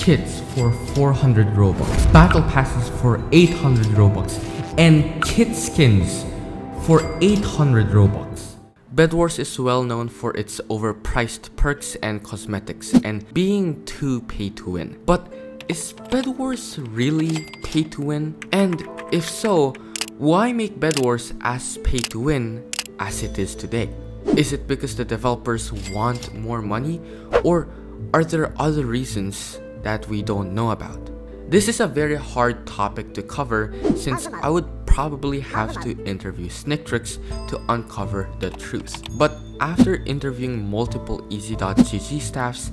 kits for 400 Robux, battle passes for 800 Robux, and kit skins for 800 Robux. Bedwars is well known for its overpriced perks and cosmetics and being too pay to win. But is Bedwars really pay to win? And if so, why make Bedwars as pay to win as it is today? Is it because the developers want more money, or are there other reasons that we don't know about? This is a very hard topic to cover since I would probably have to interview Snictrix to uncover the truth. But after interviewing multiple Easy.gg staffs,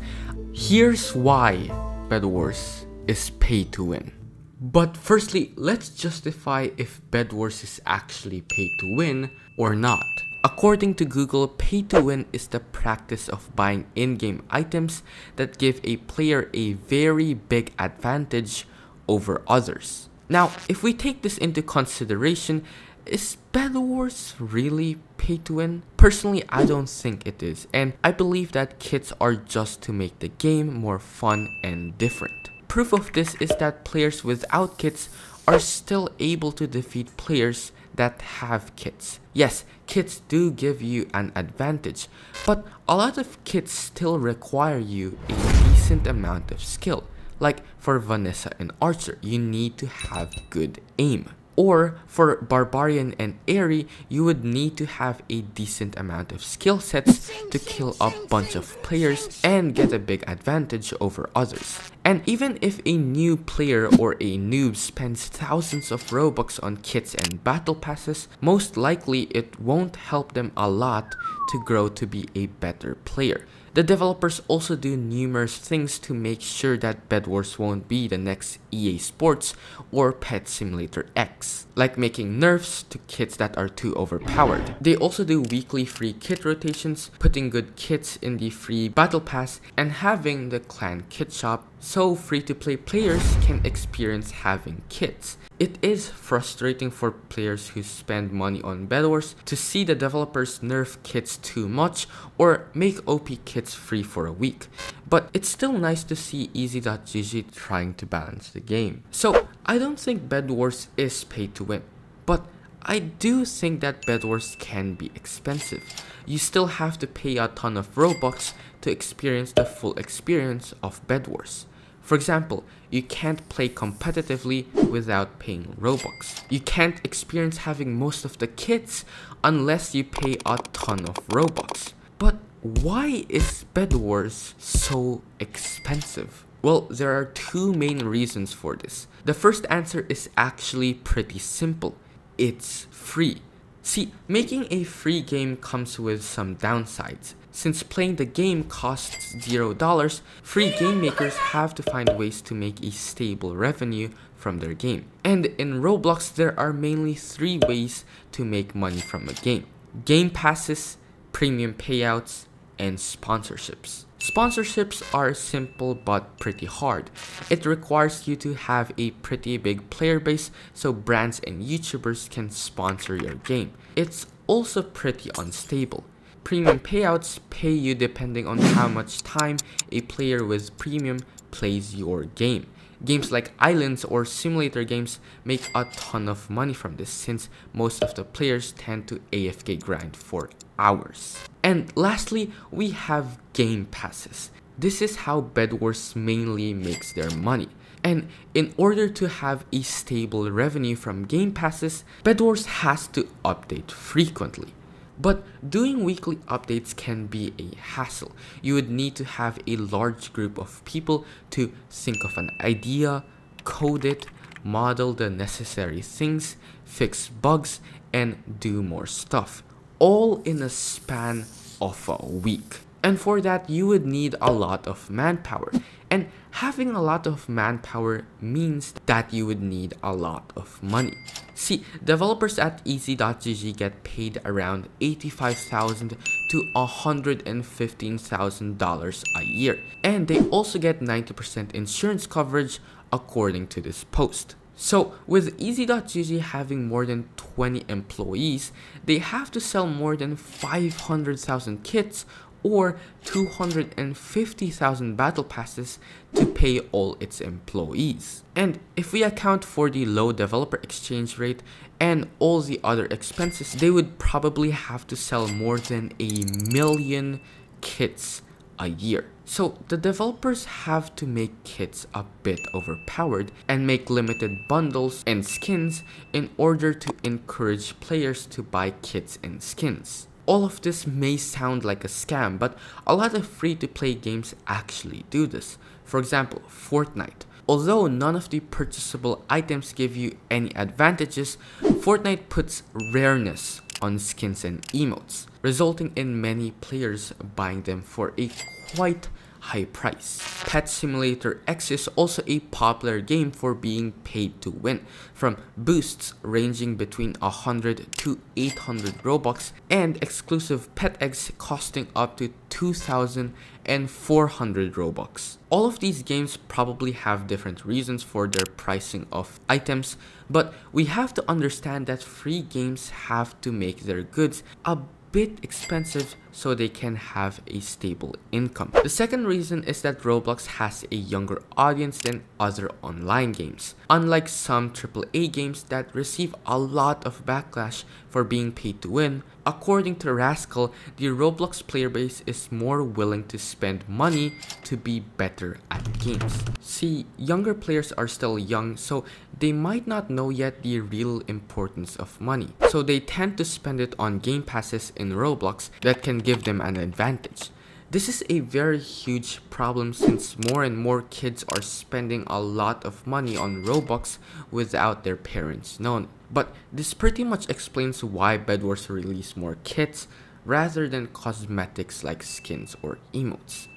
here's why Bedwars is pay to win. But firstly, let's justify if Bedwars is actually pay to win or not. According to Google, pay to win is the practice of buying in-game items that give a player a very big advantage over others. Now, if we take this into consideration, is Bedwars really pay to win? Personally, I don't think it is, and I believe that kits are just to make the game more fun and different. Proof of this is that players without kits are still able to defeat players that have kits. Yes, kits do give you an advantage, but a lot of kits still require you a decent amount of skill. Like for Vanessa and Archer, you need to have good aim. Or for Barbarian and Airy, you would need to have a decent amount of skill sets to kill a bunch of players and get a big advantage over others. And even if a new player or a noob spends thousands of Robux on kits and battle passes, most likely it won't help them a lot to grow to be a better player. The developers also do numerous things to make sure that Bedwars won't be the next EA Sports or Pet Simulator X, like making nerfs to kits that are too overpowered. They also do weekly free kit rotations, putting good kits in the free battle pass, and having the clan kit shop so free-to-play players can experience having kits. It is frustrating for players who spend money on Bedwars to see the developers nerf kits too much or make OP kits free for a week, but it's still nice to see Easy.gg trying to balance the game. So I don't think Bedwars is pay to win, but I do think that Bedwars can be expensive. You still have to pay a ton of Robux to experience the full experience of Bedwars. For example, you can't play competitively without paying Robux. You can't experience having most of the kits unless you pay a ton of Robux. But why is Bedwars so expensive? Well, there are two main reasons for this. The first answer is actually pretty simple. It's free. See, making a free game comes with some downsides. Since playing the game costs $0, free game makers have to find ways to make a stable revenue from their game. And in Roblox, there are mainly three ways to make money from a game: game passes, premium payouts, and sponsorships. Sponsorships are simple but pretty hard. It requires you to have a pretty big player base so brands and YouTubers can sponsor your game. It's also pretty unstable. Premium payouts pay you depending on how much time a player with premium plays your game. Games like Islands or simulator games make a ton of money from this since most of the players tend to AFK grind for hours. And lastly, we have game passes. This is how Bedwars mainly makes their money. And in order to have a stable revenue from game passes, Bedwars has to update frequently. But doing weekly updates can be a hassle. You would need to have a large group of people to think of an idea, code it, model the necessary things, fix bugs, and do more stuff, all in a span of a week. And for that, you would need a lot of manpower. And having a lot of manpower means that you would need a lot of money. See, developers at Easy.gg get paid around $85,000 to $115,000 a year. And they also get 90% insurance coverage according to this post. So with Easy.gg having more than 20 employees, they have to sell more than 500,000 kits or 250,000 battle passes to pay all its employees. And if we account for the low developer exchange rate and all the other expenses, they would probably have to sell more than 1 million kits a year. So the developers have to make kits a bit overpowered and make limited bundles and skins in order to encourage players to buy kits and skins. All of this may sound like a scam, but a lot of free-to-play games actually do this. For example, Fortnite. Although none of the purchasable items give you any advantages, Fortnite puts rareness on skins and emotes, resulting in many players buying them for a quite high price. Pet Simulator X is also a popular game for being paid to win, from boosts ranging between 100 to 800 Robux and exclusive pet eggs costing up to 2,400 Robux. All of these games probably have different reasons for their pricing of items, but we have to understand that free games have to make their goods a bit expensive so they can have a stable income. The second reason is that Roblox has a younger audience than other online games. Unlike some AAA games that receive a lot of backlash for being paid to win, according to Rascal, the Roblox player base is more willing to spend money to be better at games. See, younger players are still young, so they might not know yet the real importance of money. So they tend to spend it on game passes in Roblox that can give them an advantage. This is a very huge problem since more and more kids are spending a lot of money on Robux without their parents knowing. But this pretty much explains why Bedwars release more kits rather than cosmetics like skins or emotes.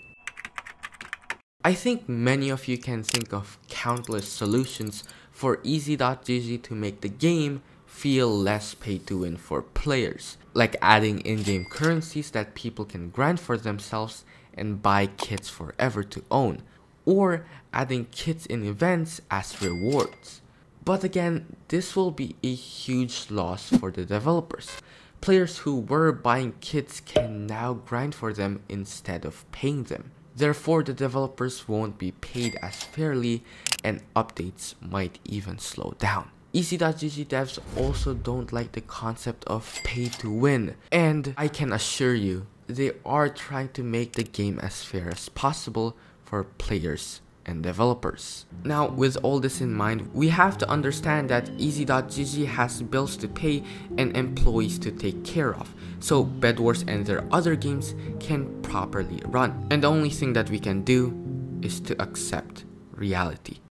I think many of you can think of countless solutions for Easy.gg to make the game feel less pay to win for players, like adding in-game currencies that people can grind for themselves and buy kits forever to own, or adding kits in events as rewards. But again, this will be a huge loss for the developers. Players who were buying kits can now grind for them instead of paying them. Therefore, the developers won't be paid as fairly and updates might even slow down. Easy.gg devs also don't like the concept of pay to win, and I can assure you, they are trying to make the game as fair as possible for players and developers. Now, with all this in mind, we have to understand that Easy.gg has bills to pay and employees to take care of, so Bedwars and their other games can properly run. And the only thing that we can do is to accept reality.